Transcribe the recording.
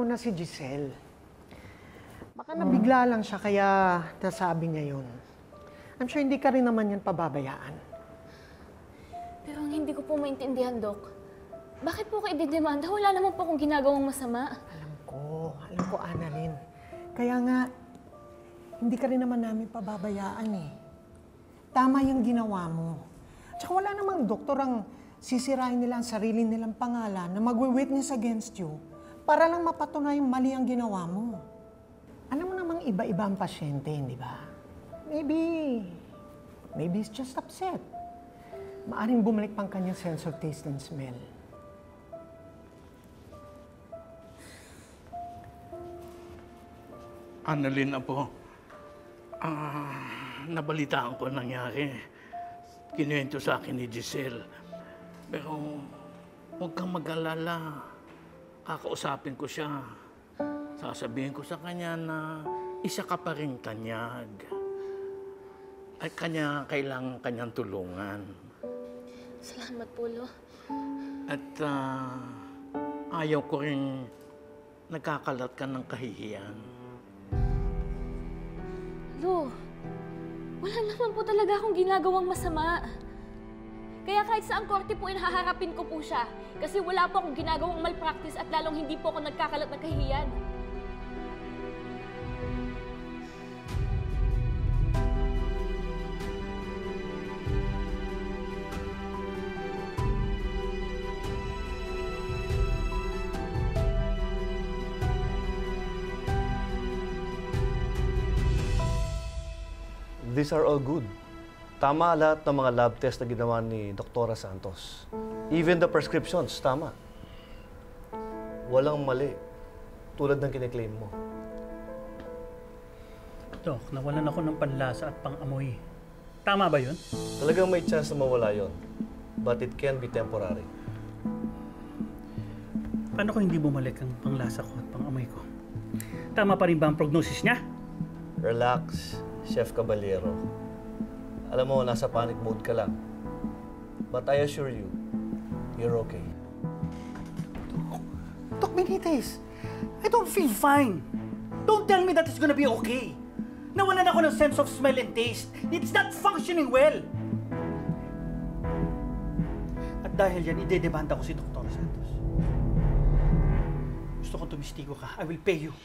mo na si Giselle. Baka nabigla lang siya kaya nasabi niya yun. I'm sure hindi ka rin naman yan pababayaan. Pero ang hindi ko po maintindihan, Dok. Bakit po kayo didemanda? Wala naman po akong ginagawang masama. Alam ko, Annalyn. Kaya nga, hindi ka rin naman namin pababayaan eh. Tama yung ginawa mo. Tsaka wala namang doktor ang sisirain nila ang sarili nilang pangalan na magwi-witness against you para lang mapatunayang mali ang ginawa mo. Alam mo namang iba-iba ang pasyente, di ba? Maybe he's just upset. Maaring bumalik pang kanyang sense of taste and smell. Annalyn, Apo, nabalitaan ko nangyari. Kinuwento sa akin ni Giselle. Pero huwag kang mag-alala. Kakausapin ko siya. Sasabihin ko sa kanya na isa ka pa rin tanyag. At kailangan kanyang tulungan. Salamat po, Lo. At ayaw ko rin nagkakalat ka ng kahihiyan. Lo, wala naman po talaga akong ginagawang masama. Kaya kahit saan korte po, haharapin ko po siya. Kasi wala po akong ginagawang malpractice at lalong hindi po ako nagkakalat ng kahihiyan. These are all good. Tama lahat ng mga lab test na ginawa ni Dr. Santos. Even the prescriptions, tama. Walang mali. Tulad ng kiniklaim mo. Dok, nawalan ako ng panlasa at pang-amoy. Tama ba yun? Talagang may chance na mawala yon. But it can be temporary. Paano kung hindi bumalik ang panglasa ko at pang-amoy ko? Tama pa rin ba ang prognosis niya? Relax, Chef Caballero. Alam mo, nasa panic mode ka lang. But I assure you, you're okay. Doc Benitez, I don't feel fine. Don't tell me that it's gonna be okay. Nawalan ako ng sense of smell and taste. It's not functioning well. At dahil yan, idedemanda ko si Dr. Santos. Gusto kong tumistigo ka. I will pay you.